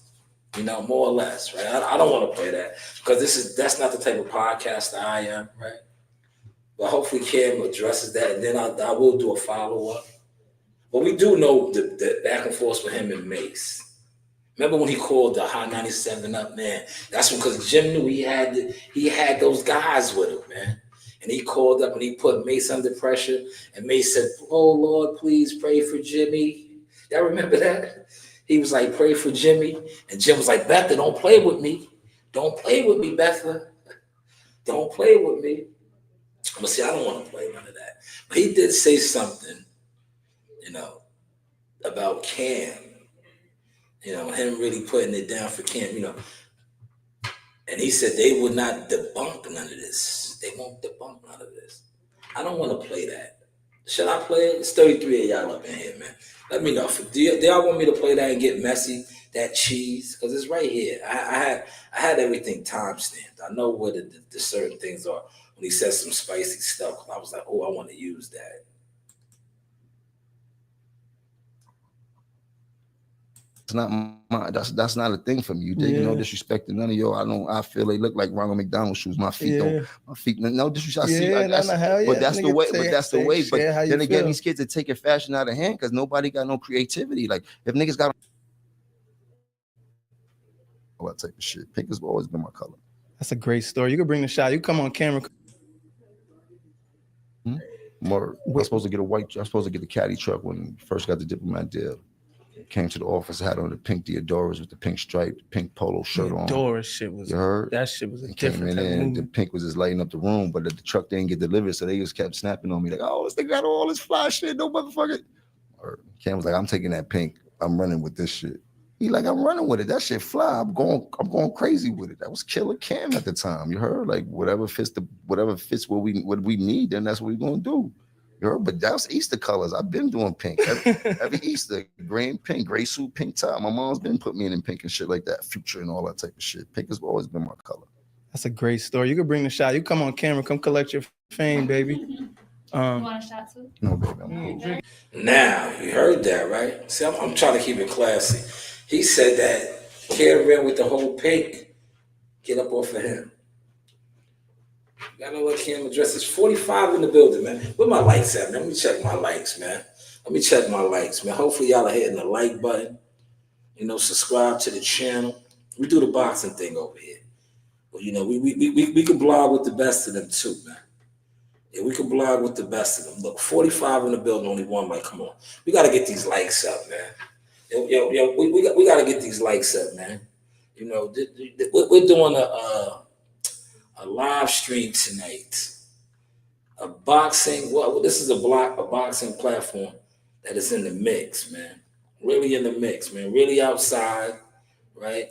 [SPEAKER 1] you know, more or less, right? I don't want to play that because that's not the type of podcast that I am, right? But hopefully Cam addresses that, and then I will do a follow-up. But we do know the back and forth with him and Mace. Remember when he called the High 97 up, man? That's because Jim knew he had those guys with him, man. And he called up and he put Mace under pressure, and Mace said, "Oh Lord, please pray for Jimmy." Y'all remember that? He was like, "Pray for Jimmy," and Jim was like, "Betha, don't play with me. Don't play with me, Betha. Don't play with me." But see, I don't want to play none of that. But he did say something, you know, about Cam. You know, him really putting it down for Cam, you know. And he said they would not debunk none of this. They won't debunk none of this. I don't want to play that. Should I play it? It's 33 of y'all up in here, man. Let me know. Do y'all want me to play that and get messy? That cheese? Because it's right here. I had everything time stamped. I know where the certain things are. When he said some spicy stuff, I was like, oh, I want to use that.
[SPEAKER 2] It's not my, that's not a thing for me. You dig? No disrespect to none of y'all. I feel they look like Ronald McDonald shoes. My feet no disrespect. But that's the way. But that's the way. But then again, these kids are taking fashion out of hand because nobody got no creativity. Like if niggas got all that type of shit. Pink has always been my color.
[SPEAKER 3] That's a great story. You can bring the shot. You come on camera.
[SPEAKER 2] More. I was supposed to get the caddy truck when first got the diplomat deal. Came to the office, had on the pink Diodoras with the pink stripe, the pink polo shirt on.
[SPEAKER 3] Diodora shit was,
[SPEAKER 2] you heard?
[SPEAKER 3] That shit was a
[SPEAKER 2] different type of movie. The pink was just lighting up the room, but the truck didn't get delivered, so they just kept snapping on me like, oh, this nigga got all this fly shit, no motherfucker. Or Cam was like, I'm taking that pink, I'm running with this shit. He like, I'm running with it. That shit fly. I'm going crazy with it. That was Killer Cam at the time. You heard? Like whatever fits what we need, then that's what we're gonna do. You heard? But that's Easter colors. I've been doing pink every Easter, green, pink, gray suit, pink tie. My mom's been putting me in pink and shit like that, Future and all that type of shit. Pink has always been my color.
[SPEAKER 3] That's a great story. You can bring the shot. You come on camera, come collect your fame, baby.
[SPEAKER 4] You want a shot too?
[SPEAKER 2] No, baby, I'm cool.
[SPEAKER 1] Now you heard that, right? See, I'm trying to keep it classy. He said that Kid ran with the whole pink. Get up off of him. Gotta let Cam address this. 45 in the building, man. Where my lights at, man? Let me check my likes, man. Hopefully y'all are hitting the like button. You know, subscribe to the channel. We do the boxing thing over here. But you know, we can blog with the best of them too, man. Yeah, we can blog with the best of them. Look, 45 in the building, only one mic. Come on. We gotta get these likes up, man. Yo, we gotta get these likes up, man. You know, we're doing a live stream tonight. A boxing, this is a boxing platform that is in the mix, man. Really in the mix, man. Really outside, right?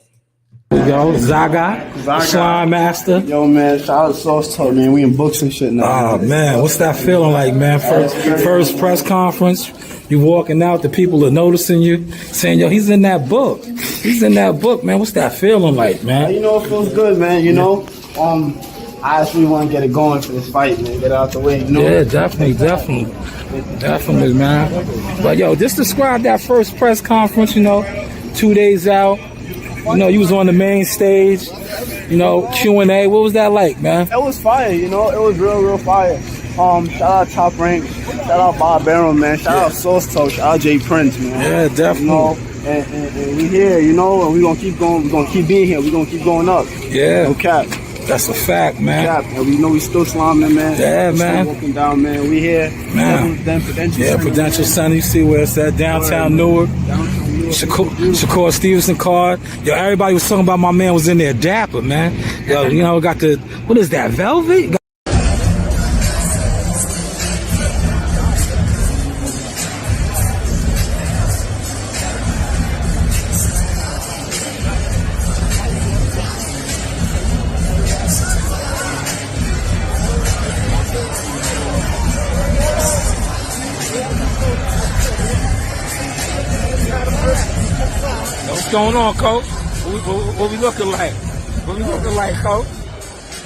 [SPEAKER 5] Yo, Zaga, Slime Master.
[SPEAKER 6] Yo, man, shout out to Sauce Talk, man. We in books and shit now.
[SPEAKER 5] Oh, man, what's that feeling like, man? First press conference, you walking out, the people are noticing you, saying, yo, he's in that book. He's in that book, man. What's that feeling like, man?
[SPEAKER 6] You know, it feels good, man. You know, I actually want to get it going for this fight, man. Get it out the way, you know?
[SPEAKER 5] Yeah, definitely, man. But, yo, just describe that first press conference, you know, 2 days out. You know, you was on the main stage, you know, Q&A. What was that like, man?
[SPEAKER 6] It was fire, you know. It was real fire. Shout out Top Rank. Shout out Bob Barrow, man. Shout out Sauce Talk. Shout out Jay Prince, man.
[SPEAKER 5] Yeah, definitely.
[SPEAKER 6] You know, and we here, you know, and we gonna keep going. We're gonna keep being here. We're gonna keep going up.
[SPEAKER 5] Yeah.
[SPEAKER 6] No cap.
[SPEAKER 5] That's a fact, man.
[SPEAKER 6] No cap. And we know we still slamming, man.
[SPEAKER 5] Yeah, man.
[SPEAKER 6] Still walking down, man. We here.
[SPEAKER 5] Man. Prudential Center. You see where it's at, downtown Newark. Shakur Stevenson card. Yo, everybody was talking about my man was in there dapper, man. Yo, you know, got the, what is that, velvet? going on, Coach? What we looking like? What we looking like, Coach?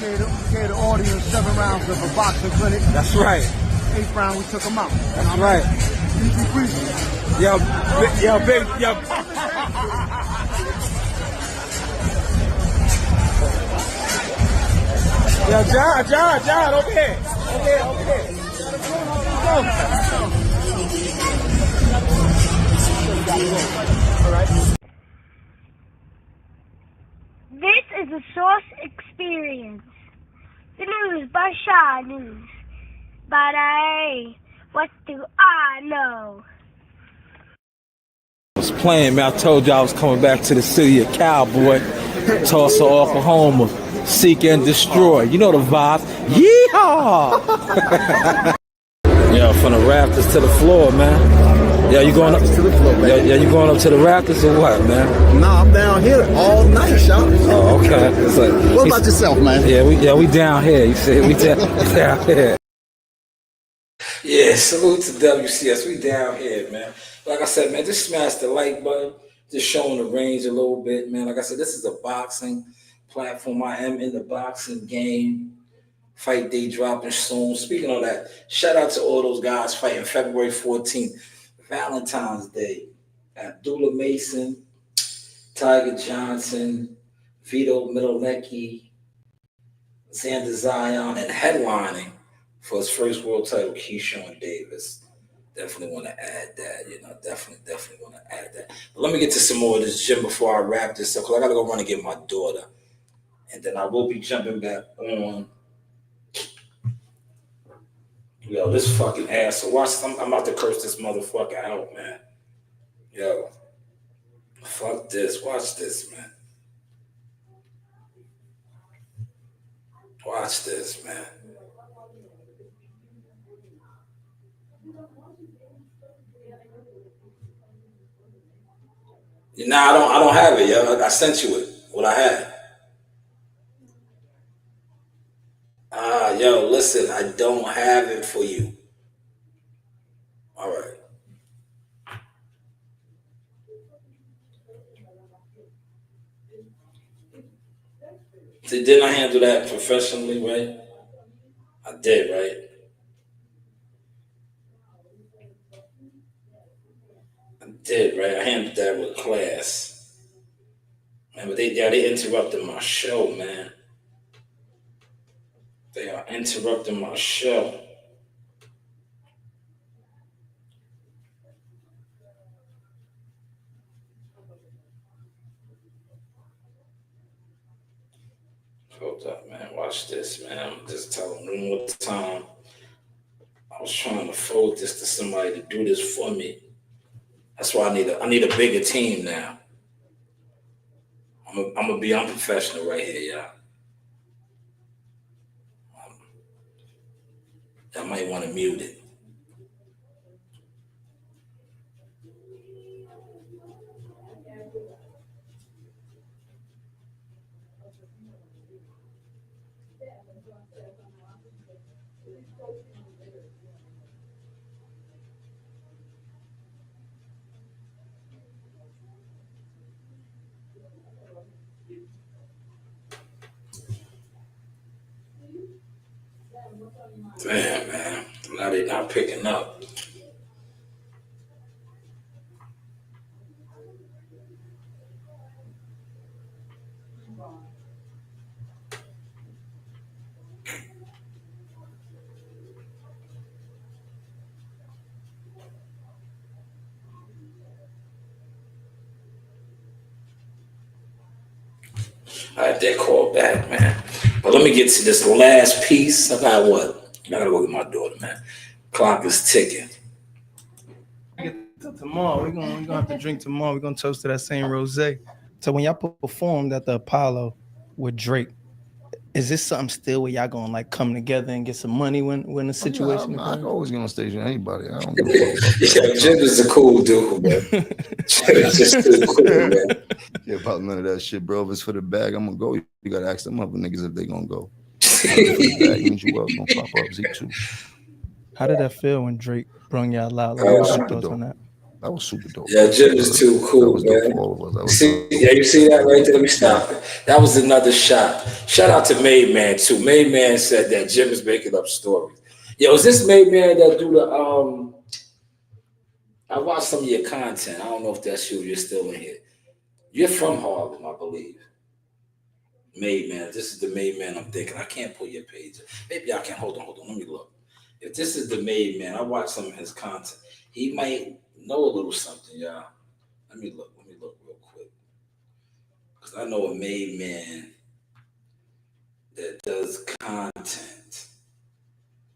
[SPEAKER 6] Gave the audience 7 rounds of a boxing clinic.
[SPEAKER 5] That's right.
[SPEAKER 6] 8th round, we took them out.
[SPEAKER 5] That's right.
[SPEAKER 6] Easy breezy.
[SPEAKER 5] Yo, big. Yo, John, over here.
[SPEAKER 7] This is a Source Experience. The news by Shanewz. But what do I know?
[SPEAKER 5] I was playing, man. I told you I was coming back to the city of Cowboy, Tulsa, Oklahoma, seek and destroy. You know the vibe. Yeehaw! Yo, from the rafters to the floor, man. Yeah, you going up to the floor, man. Yeah, you going up to the rafters or what, man?
[SPEAKER 8] Nah, I'm down here all night, Sean.
[SPEAKER 5] Oh, okay.
[SPEAKER 8] What about yourself, man?
[SPEAKER 5] Yeah, we down here. You see, we down here.
[SPEAKER 1] Yeah, salute to WCS. We down here, man. Like I said, man, just smash the like button. Just showing the range a little bit, man. Like I said, this is a boxing platform. I am in the boxing game. Fight day dropping soon. Speaking of that, shout out to all those guys fighting February 14th, Valentine's Day. Abdullah Mason, Tiger Johnson, Vito Middlecki, Xander Zion, and headlining for his first world title, Keyshawn Davis. Definitely want to add that, definitely want to add that. But let me get to some more of this gym before I wrap this up, because I got to go run and get my daughter. And then I will be jumping back on. Yo, this fucking asshole. Watch, I'm about to curse this motherfucker out, man. Yo, fuck this. Watch this, man. Watch this, man. Nah, I don't have it, yo. I sent you it. What I had. Yo, listen, I don't have it for you. All right. See, didn't I handle that professionally, right? I did, right? I did, right? I handled that with class. Man, but they interrupted my show, man. They are interrupting my show. Hold up, man. Watch this, man. I'm just telling one more time. I was trying to forward this to somebody to do this for me. That's why I need a bigger team now. I'm gonna be unprofessional right here, y'all. I might want to mute it. Damn, man. Now they're not picking up. I had that call back, man. But let me get to this last piece. I got what? I gotta go get my daughter, man. Clock is ticking.
[SPEAKER 3] Tomorrow, we're gonna have to drink tomorrow. We're gonna toast to that same rosé. So when y'all performed at the Apollo with Drake, is this something still where y'all gonna like come together and get some money when the situation?
[SPEAKER 2] I can always get on stage with anybody. I don't give a fuck.
[SPEAKER 1] Yeah, Jim is a cool dude, man. Jim is just too cool, man.
[SPEAKER 2] Yeah, about none of that shit, bro. If it's for the bag, I'm gonna go. You gotta ask them other niggas if they gonna go. That means you was gonna pop up Z2.
[SPEAKER 3] How did that feel when Drake brung y'all out? Like, what's your thoughts on that?
[SPEAKER 2] That was super dope.
[SPEAKER 1] Yeah, Jim is too
[SPEAKER 2] That
[SPEAKER 1] cool,
[SPEAKER 2] was dope
[SPEAKER 1] man.
[SPEAKER 2] for all of us. That
[SPEAKER 1] You
[SPEAKER 2] was
[SPEAKER 1] see,
[SPEAKER 2] dope.
[SPEAKER 1] yeah, you see that right there? Let me stop it. That was another shot. Shout out to Made Man too. Made Man said that Jim is making up stories. Yo, is this Made Man that do the I watched some of your content. I don't know if that's you. You're still in here. You're from Harlem, I believe. Made Man. This is the Made Man I'm thinking. I can't pull your page. Maybe I can. Hold on. Let me look. If this is the Made Man, I watched some of his content. He might know a little something, y'all. Let me look real quick. Because I know a Made Man that does content.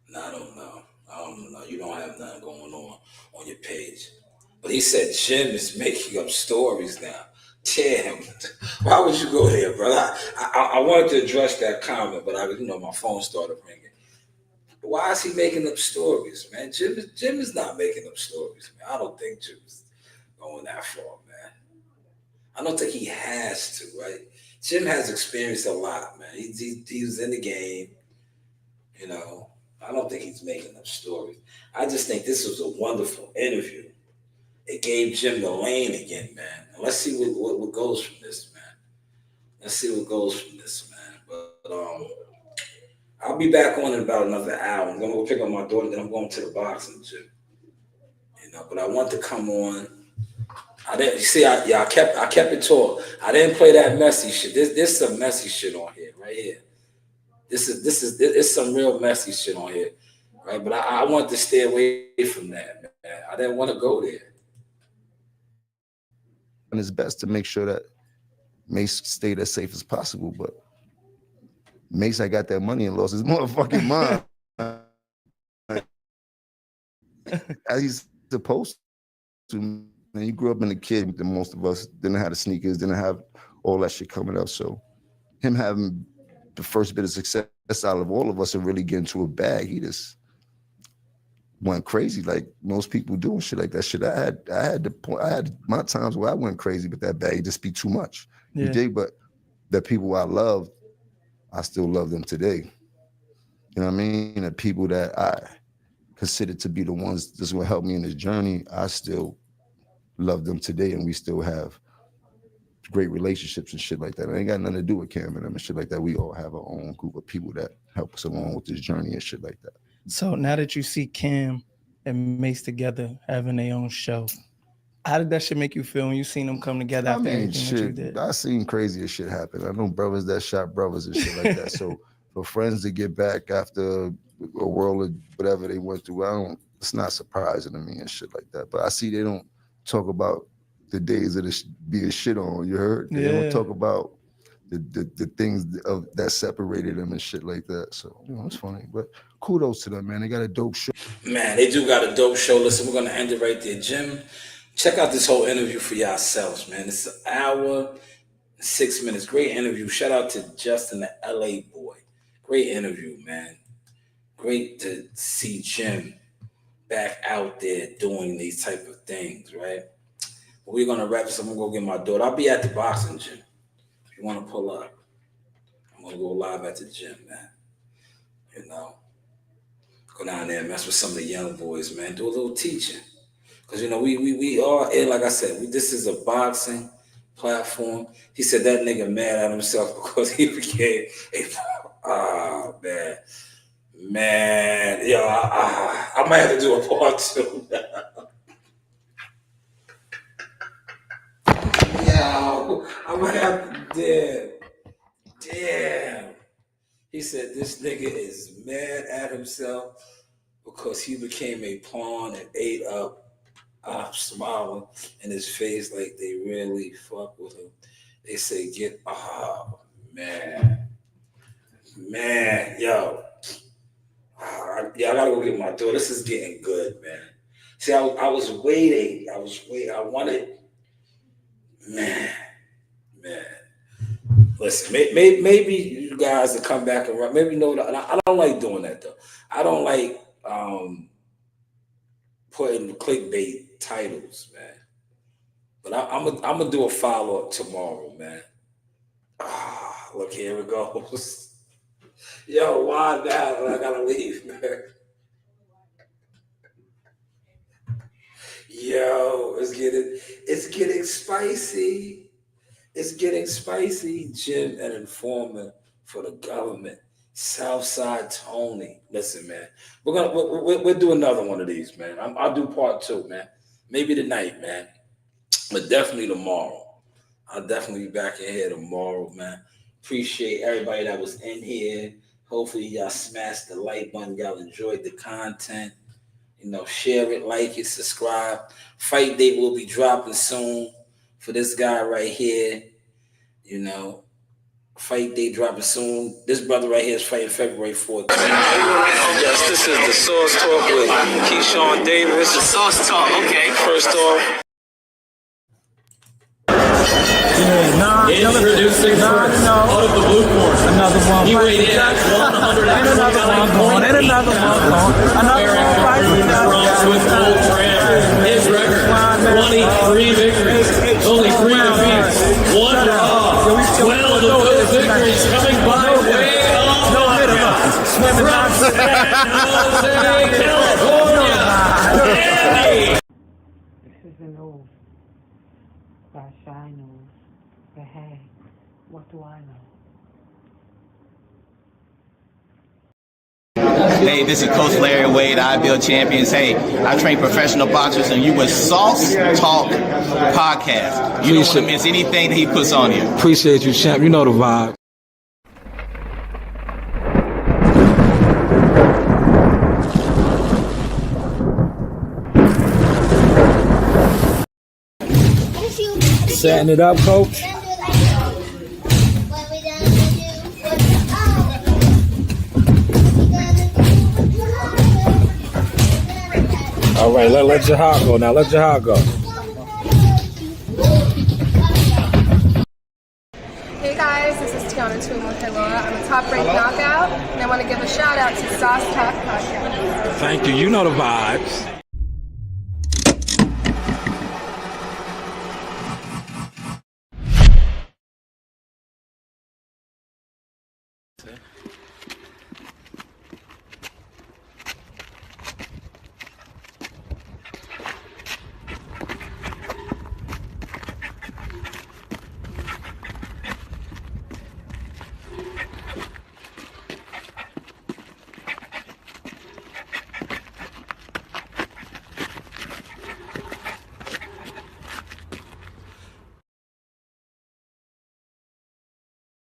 [SPEAKER 1] No, I don't know. You don't have nothing going on your page. But he said Jim is making up stories now. Damn. Why would you go there, brother? I wanted to address that comment, but my phone started ringing. Why is he making up stories, man? Jim is not making up stories, man. I don't think Jim is going that far, man. I don't think he has to, right? Jim has experienced a lot, man. He was in the game, you know. I don't think he's making up stories. I just think this was a wonderful interview. It gave Jim the lane again, man. And let's see what goes from this, man. Let's see what goes from this, man. But I'll be back on in about another hour. I'm gonna go pick up my daughter, then I'm going to the boxing gym. But I want to come on. I didn't see. I kept it tall. I didn't play that messy shit. There's some messy shit on here, right here. It's some real messy shit on here, right? But I want to stay away from that, man. I didn't want to go there.
[SPEAKER 2] And it's best to make sure that Mace stayed as safe as possible. But Mace, I got that money and lost his motherfucking mind. As he's supposed to. And you grew up in a kid that most of us didn't have the sneakers, didn't have all that shit coming up. So him having the first bit of success out of all of us and really get into a bag, he just went crazy like most people do and shit like that. Shit, I had my times where I went crazy with that bag. It just be too much.
[SPEAKER 3] Yeah.
[SPEAKER 2] You dig? But the people I loved, I still love them today. You know what I mean? The people that I consider to be the ones that's gonna help me in this journey, I still love them today, and we still have great relationships and shit like that. It ain't got nothing to do with Cam and them and shit like that. We all have our own group of people that help us along with this journey and shit like that.
[SPEAKER 3] So now that you see Cam and Mace together having their own show, how did that shit make you feel when you seen them come together after everything that you did?
[SPEAKER 2] I seen crazier shit happen. I know brothers that shot brothers and shit like that. So for friends to get back after a world of whatever they went through, it's not surprising to me and shit like that. But I see they don't talk about the days of being shit on, you heard? They don't talk about the things that separated them and shit like that. So, it's funny. But kudos to them, man. They got a dope show.
[SPEAKER 1] Man, they do got a dope show. Listen, we're going to end it right there. Jim, check out this whole interview for yourselves, man. It's an hour and 6 minutes. Great interview. Shout out to Justin, the LA boy. Great interview, man. Great to see Jim back out there doing these type of things, right? We're going to wrap this up. I'm going to go get my daughter. I'll be at the boxing gym. If you want to pull up, I'm going to go live at the gym, man. Go down there and mess with some of the young boys, man. Do a little teaching. Because, we are, and like I said, this is a boxing platform. He said that nigga mad at himself because he became man. Man, yo, I might have to do a part 2. Yo, I might have to, damn. He said this nigga is mad at himself because he became a pawn and ate up. I'm smiling in his face like they really fuck with him. They say, man, yo. I gotta go get my daughter. This is getting good, man. See, I was waiting. I wanted, man. Listen, maybe you guys will come back and run. Maybe no, I don't like doing that though. I don't like putting clickbait titles, man. But I'm gonna do a follow up tomorrow, man. Look, here it goes. Yo, why now? I gotta leave, man. Yo, it's getting spicy. It's getting spicy. Jim, an informant for the government. Southside Tony. Listen, man, we'll do another one of these, man. I'll do part 2, man. Maybe tonight, man, but definitely tomorrow. I'll definitely be back in here tomorrow, man. Appreciate everybody that was in here. Hopefully y'all smashed the like button. Y'all enjoyed the content. You know, share it, like it, subscribe. Fight date will be dropping soon for this guy right here. You know, fight date dropping soon. This brother right here is fighting February 14th. Yes, this is the Sauce Talk with Keyshawn Davis.
[SPEAKER 9] The Sauce Talk, okay.
[SPEAKER 1] First off,
[SPEAKER 5] Introducing out of the blue corner. Another one. He weighed in at 149 pounds. And another one. With gold trim. His record, 23 victories. Only 3 defeats. 1 draw. 12 of those victories coming by way of from San Jose, California. Andy.
[SPEAKER 10] This is an oath by Shanewz. But hey, what do I know?
[SPEAKER 9] Hey, this is Coach Larry Wade, IBL Champions. Hey, I train professional boxers, and you with Sauce Talk Podcast. You don't want to miss anything that he puts on here.
[SPEAKER 5] Appreciate you, champ. You know the vibe. Setting it up, coach. All right, let Jahar go now. Let Jahar go.
[SPEAKER 11] Hey guys, this is Tiana Tuamokeloa. I'm a top-ranked knockout, and I want to give a shout out to Sauce Talk Podcast.
[SPEAKER 5] Thank you. You know the vibes.